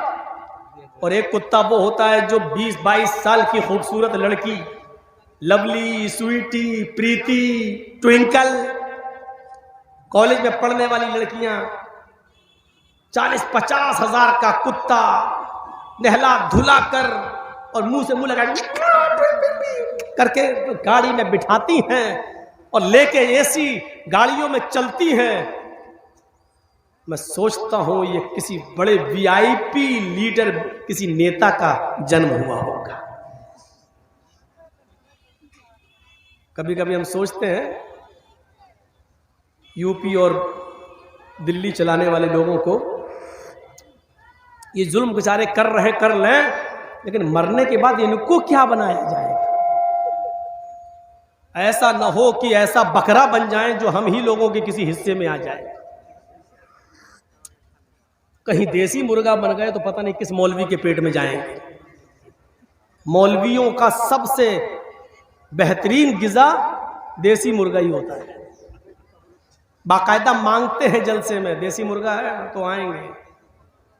और एक कुत्ता वो होता है जो 20-22 साल की खूबसूरत लड़की, लवली, स्वीटी, प्रीति, ट्विंकल, कॉलेज में पढ़ने वाली लड़कियां, 40-50 हजार का कुत्ता नहला धुला कर और मुंह से मुंह लगा करके गाड़ी में बिठाती हैं और लेके एसी गाड़ियों में चलती हैं। मैं सोचता हूं ये किसी बड़े वीआईपी लीडर, किसी नेता का जन्म हुआ होगा। कभी कभी हम सोचते हैं यूपी और दिल्ली चलाने वाले लोगों को ये जुल्म बेचारे कर रहे, कर लें, लेकिन मरने के बाद इनको क्या बनाया जाएगा? ऐसा न हो कि ऐसा बकरा बन जाएं जो हम ही लोगों के किसी हिस्से में आ जाए। कहीं देसी मुर्गा बन गए तो पता नहीं किस मौलवी के पेट में जाएंगे। मौलवियों का सबसे बेहतरीन गिजा देसी मुर्गा ही होता है। बाकायदा मांगते हैं जलसे में, देसी मुर्गा है तो आएंगे।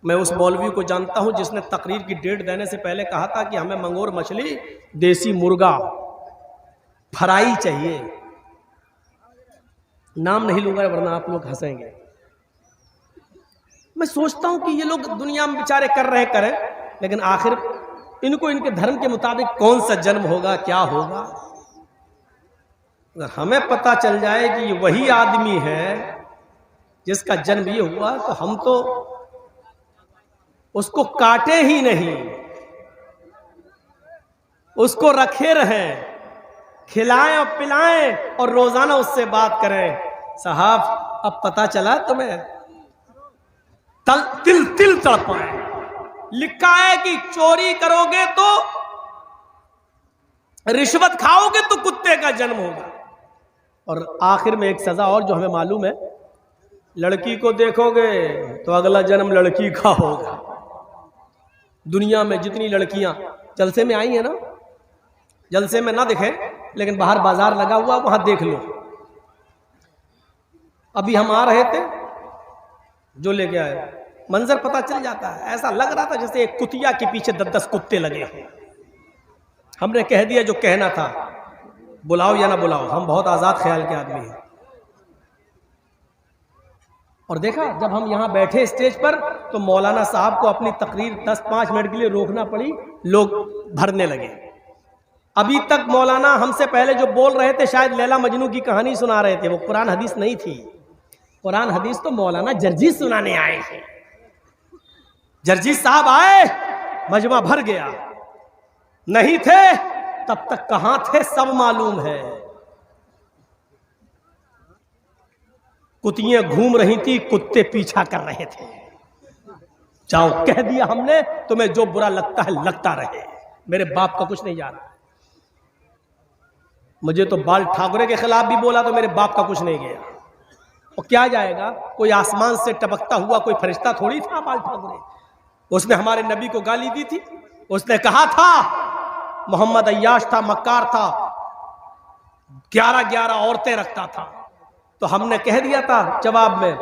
मैं उस मौलवी को जानता हूं जिसने तकरीर की डेट देने से पहले कहा था कि हमें मंगोर मछली, देसी मुर्गा, फ्राई चाहिए। नाम नहीं लूंगा वरना आप लोग हंसेंगे। मैं सोचता हूं कि ये लोग दुनिया में बेचारे कर रहे करें, लेकिन आखिर इनको इनके धर्म के मुताबिक कौन सा जन्म होगा, क्या होगा? अगर हमें पता चल जाए कि ये वही आदमी है जिसका जन्म ये हुआ, तो हम तो उसको काटे ही नहीं, उसको रखे रहें, खिलाएं और पिलाएं और रोजाना उससे बात करें। साहब अब पता चला तुम्हें, तिल तिल तड़पाएं। लिखा है कि चोरी करोगे तो, रिश्वत खाओगे तो कुत्ते का जन्म होगा। और आखिर में एक सजा और जो हमें मालूम है, लड़की को देखोगे तो अगला जन्म लड़की का होगा। दुनिया में जितनी लड़कियां जलसे में आई है ना, जलसे में ना दिखे लेकिन बाहर बाजार लगा हुआ वहां देख लो। अभी हम आ रहे थे, जो लेके आए मंजर पता चल जाता है। ऐसा लग रहा था जैसे एक कुतिया के पीछे 10-10 कुत्ते लगे हैं। हमने कह दिया जो कहना था, बुलाओ या ना बुलाओ, हम बहुत आजाद ख्याल के आदमी हैं। और देखा जब हम यहां बैठे स्टेज पर तो मौलाना साहब को अपनी तकरीर 10-5 मिनट के लिए रोकना पड़ी, लोग भरने लगे। अभी तक मौलाना हमसे पहले जो बोल रहे थे शायद लैला मजनू की कहानी सुना रहे थे, वो कुरान हदीस नहीं थी। कुरान हदीस तो मौलाना जर्जीस सुनाने आए थे। जर्जीस साहब आए, मजमा भर गया। नहीं थे तब तक कहां थे सब मालूम है। कुतियां घूम रही थी, कुत्ते पीछा कर रहे थे। जाओ कह दिया हमने, तुम्हें जो बुरा लगता है लगता रहे, मेरे बाप का कुछ नहीं जा रहा। मुझे तो बाल ठाकरे के खिलाफ भी बोला तो मेरे बाप का कुछ नहीं गया। और क्या जाएगा, कोई आसमान से टपकता हुआ कोई फरिश्ता थोड़ी था बाल ठाकरे। उसने हमारे नबी को गाली दी थी, उसने कहा था मोहम्मद अय्याश था, मक्कार था, 11 औरतें रखता था। तो हमने कह दिया था जवाब में,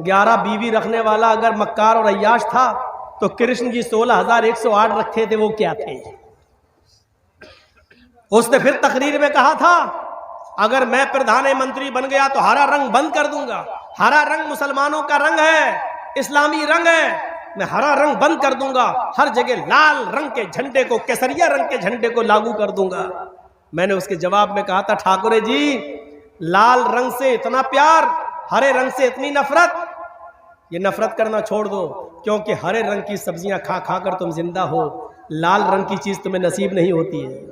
11 बीवी रखने वाला अगर मक्कार और अय्याश था तो कृष्ण जी 16,108 रखे थे, वो क्या थे? उसने फिर तकरीर में कहा था, अगर मैं प्रधानमंत्री बन गया तो हरा रंग बंद कर दूंगा। हरा रंग मुसलमानों का रंग है, इस्लामी रंग है, मैं हरा रंग बंद कर दूंगा, हर जगह लाल रंग के झंडे को, केसरिया रंग के झंडे को लागू कर दूंगा। मैंने उसके जवाब में कहा था, ठाकुरे जी लाल रंग से इतना प्यार, हरे रंग से इतनी नफरत, ये नफरत करना छोड़ दो, क्योंकि हरे रंग की सब्जियां खा खा कर तुम जिंदा हो, लाल रंग की चीज तुम्हें नसीब नहीं होती है।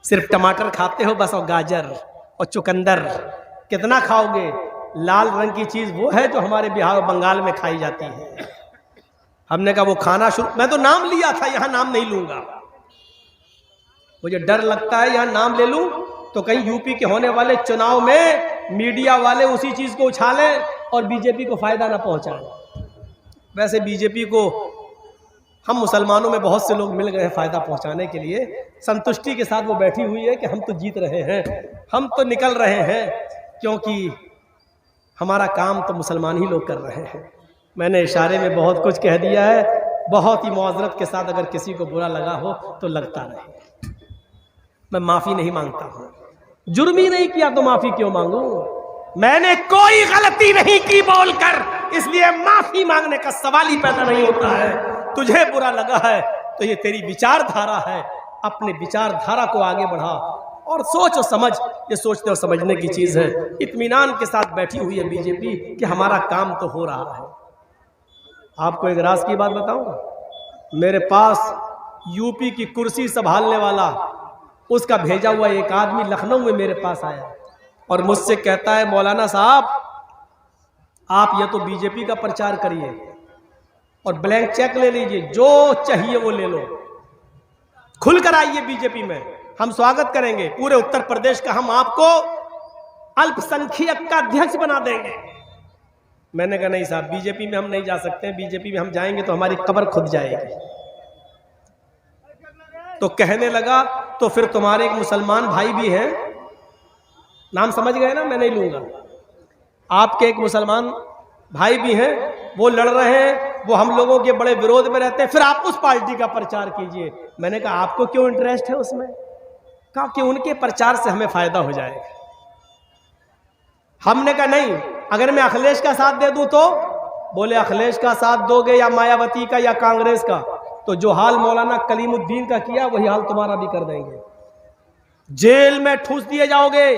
सिर्फ टमाटर खाते हो बस, और गाजर और चुकंदर, कितना खाओगे? लाल रंग की चीज वो है जो हमारे बिहार और बंगाल में खाई जाती है। हमने कहा वो खाना शुरू, मैं तो नाम लिया था, यहां नाम नहीं लूंगा, मुझे डर लगता है यहां नाम ले लूं तो कहीं यूपी के होने वाले चुनाव में मीडिया वाले उसी चीज को उछालें और बीजेपी को फायदा ना पहुंचाएं। वैसे बीजेपी को हम मुसलमानों में बहुत से लोग मिल गए हैं फायदा पहुंचाने के लिए, संतुष्टि के साथ वो बैठी हुई है कि हम तो जीत रहे हैं, हम तो निकल रहे हैं, क्योंकि हमारा काम तो मुसलमान ही लोग कर रहे हैं। मैंने इशारे में बहुत कुछ कह दिया है, बहुत ही मुआज़रत के साथ अगर किसी को बुरा लगा हो तो लगता रहे। मैं माफी नहीं मांगता हूं, जुर्म ही नहीं किया तो माफी क्यों मांगू? मैंने कोई गलती नहीं की बोलकर, इसलिए माफी मांगने का सवाल ही पैदा नहीं होता है। तुझे बुरा लगा है तो ये तेरी विचारधारा है, अपने विचारधारा को आगे बढ़ा और सोच और समझ, ये सोचने और समझने की चीज है। इत्मीनान के साथ बैठी हुई है बीजेपी कि हमारा काम तो हो रहा है। आपको एक राज की बात बताऊं, मेरे पास यूपी की कुर्सी संभालने वाला, उसका भेजा हुआ एक आदमी लखनऊ में मेरे पास आया और मुझसे कहता है, मौलाना साहब आप ये तो बीजेपी का प्रचार करिए और ब्लैंक चेक ले लीजिए, जो चाहिए वो ले लो, खुलकर आइए बीजेपी में, हम स्वागत करेंगे पूरे उत्तर प्रदेश का, हम आपको अल्पसंख्यक का अध्यक्ष बना देंगे। मैंने कहा नहीं साहब, बीजेपी में हम नहीं जा सकते, बीजेपी में हम जाएंगे तो हमारी कब्र खुद जाएगी। तो कहने लगा, तो फिर तुम्हारे एक मुसलमान भाई भी हैं, नाम समझ गए ना, मैं नहीं लूंगा, आपके एक मुसलमान भाई भी हैं, वो लड़ रहे हैं, वो हम लोगों के बड़े विरोध में रहते हैं, फिर आप उस पार्टी का प्रचार कीजिए। मैंने कहा आपको क्यों इंटरेस्ट है उसमें? कहा कि उनके प्रचार से हमें फायदा हो जाएगा। हमने कहा नहीं, अगर मैं अखिलेश का साथ दे दूं तो? बोले अखिलेश का साथ दोगे या मायावती का या कांग्रेस का, तो जो हाल मौलाना कलीमुद्दीन का किया वही हाल तुम्हारा भी कर देंगे, जेल में ठूस दिए जाओगे।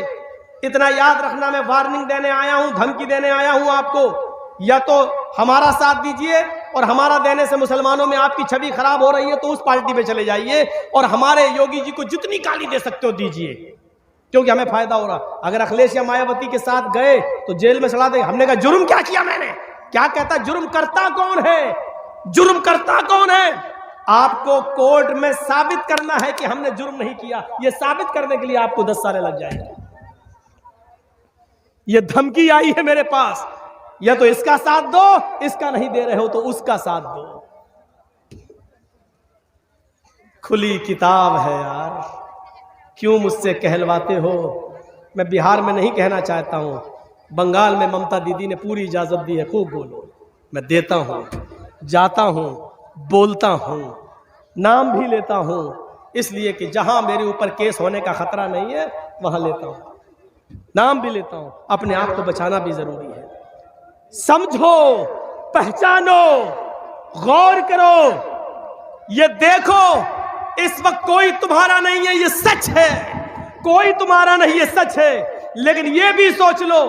इतना याद रखना, मैं वार्निंग देने आया हूं, धमकी देने आया हूं आपको, या तो हमारा साथ दीजिए और हमारा देने से मुसलमानों में आपकी छवि खराब हो रही है तो उस पार्टी पे चले जाइए और हमारे योगी जी को जितनी गाली दे सकते हो दीजिए, क्योंकि हमें फायदा हो रहा। अगर अखिलेश या मायावती के साथ गए तो जेल में सड़ा देंगे। हमने कहा जुर्म क्या किया मैंने? क्या कहता, जुर्म करता कौन है? जुर्म करता कौन है? आपको कोर्ट में साबित करना है कि हमने जुर्म नहीं किया, यह साबित करने के लिए आपको 10 साल लग जाएंगे। यह धमकी आई है मेरे पास, या तो इसका साथ दो, इसका नहीं दे रहे हो तो उसका साथ दो। खुली किताब है यार, क्यों मुझसे कहलवाते हो? मैं बिहार में नहीं कहना चाहता हूं, बंगाल में ममता दीदी ने पूरी इजाजत दी है, खूब बोलो, मैं देता हूं, जाता हूं, बोलता हूं, नाम भी लेता हूं, इसलिए कि जहां मेरे ऊपर केस होने का खतरा नहीं है वहां लेता हूं, नाम भी लेता हूं। अपने आप को बचाना भी जरूरी है। समझो, पहचानो, गौर करो, ये देखो, इस वक्त कोई तुम्हारा नहीं है, ये सच है, कोई तुम्हारा नहीं, ये सच है। लेकिन ये भी सोच लो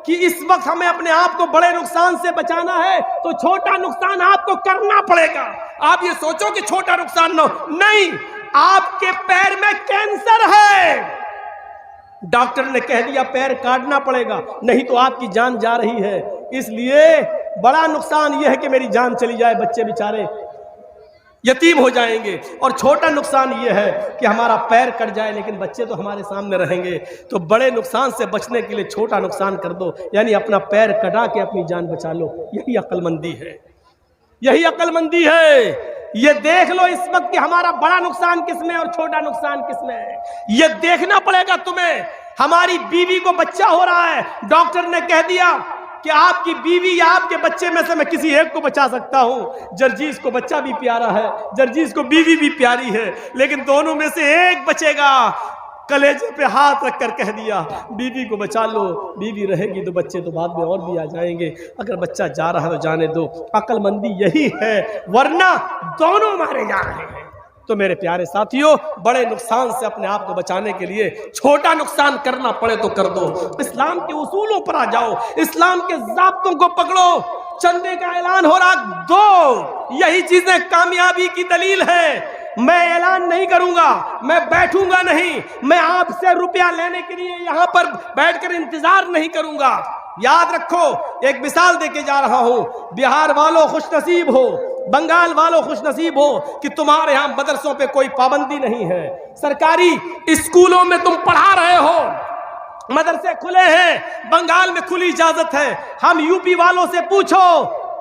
कि इस वक्त हमें अपने आप को बड़े नुकसान से बचाना है तो छोटा नुकसान आपको करना पड़ेगा। आप ये सोचो कि छोटा नुकसान ना हो, नहीं, आपके पैर में कैंसर है, डॉक्टर ने कह दिया पैर काटना पड़ेगा, नहीं तो आपकी जान जा रही है। इसलिए बड़ा नुकसान यह है कि मेरी जान चली जाए, बच्चे बेचारे यतीम हो जाएंगे, और छोटा नुकसान यह है कि हमारा पैर कट जाए लेकिन बच्चे तो हमारे सामने रहेंगे। तो बड़े नुकसान से बचने के लिए छोटा नुकसान कर दो, यानी अपना पैर कटा के अपनी जान बचा लो। यही अक्लमंदी है, यही अक्लमंदी है। ये देख लो इस वक्त कि हमारा बड़ा नुकसान किसमें और छोटा नुकसान किसमें है, ये देखना पड़ेगा तुम्हें। हमारी बीवी को बच्चा हो रहा है, डॉक्टर ने कह दिया कि आपकी बीवी या आपके बच्चे में से मैं किसी एक को बचा सकता हूं। जर्जीस को बच्चा भी प्यारा है, जर्जीस को बीवी भी प्यारी है, लेकिन दोनों में से एक बचेगा। कलेजे पे हाथ रखकर कह दिया बीवी को बचा लो, बीवी रहेगी तो बच्चे तो बाद में और भी आ जाएंगे, अगर बच्चा जा रहा है तो जाने दो। अक्लमंदी यही है, वरना दोनों मारे जा रहे हैं। तो मेरे प्यारे साथियों, बड़े नुकसान से अपने आप को बचाने के लिए छोटा नुकसान करना पड़े तो कर दो। इस्लाम के उसूलों पर आ जाओ, इस्लाम के ज़ाब्तों को पकड़ो। चंदे का ऐलान हो रहा दो, यही चीजें कामयाबी की दलील है। मैं ऐलान नहीं करूंगा, मैं बैठूंगा नहीं, मैं आपसे रुपया लेने के लिए यहां पर बैठकर इंतजार नहीं करूंगा। याद रखो, एक मिसाल देके जा रहा हूं, बिहार वालों खुशनसीब हो, बंगाल वालों खुशनसीब हो कि तुम्हारे यहां मदरसों पे कोई पाबंदी नहीं है। सरकारी स्कूलों में तुम पढ़ा रहे हो, मदरसे खुले हैं, बंगाल में खुली इजाजत है। हम यूपी वालों से पूछो,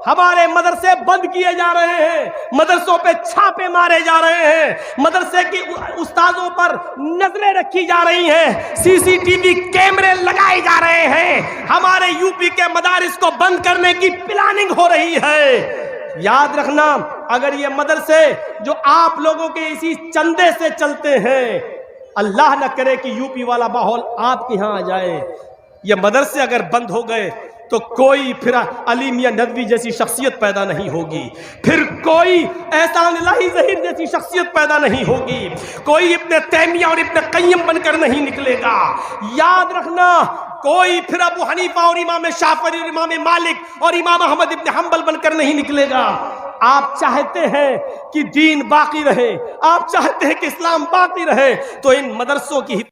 हमारे मदरसे बंद किए जा रहे हैं, मदरसों पे छापे मारे जा रहे हैं, मदरसे की उस्तादों पर नजरें रखी जा रही हैं, सीसीटीवी कैमरे लगाए जा रहे हैं, हमारे यूपी के मदारिस को बंद करने की प्लानिंग हो रही है। याद रखना, अगर ये मदरसे जो आप लोगों के इसी चंदे से चलते हैं, अल्लाह न करे कि यूपी वाला माहौल आपके यहां आ जाए, ये मदरसे अगर बंद हो गए तो कोई फिर अली मियां नदवी जैसी शख्सियत पैदा नहीं होगी, फिर कोई एहसान इलाही ज़हीर जैसी शख्सियत पैदा नहीं होगी, कोई इब्ने तैमिया और इब्ने क़य्यम बनकर नहीं निकलेगा। याद रखना, कोई फिर अबू हनीफा और इमाम शाफी और इमाम मालिक और इमाम अहमद इब्ने हम्बल बनकर नहीं निकलेगा। आप चाहते हैं कि दीन बाकी रहे, आप चाहते हैं कि इस्लाम बाकी रहे, तो इन मदरसों की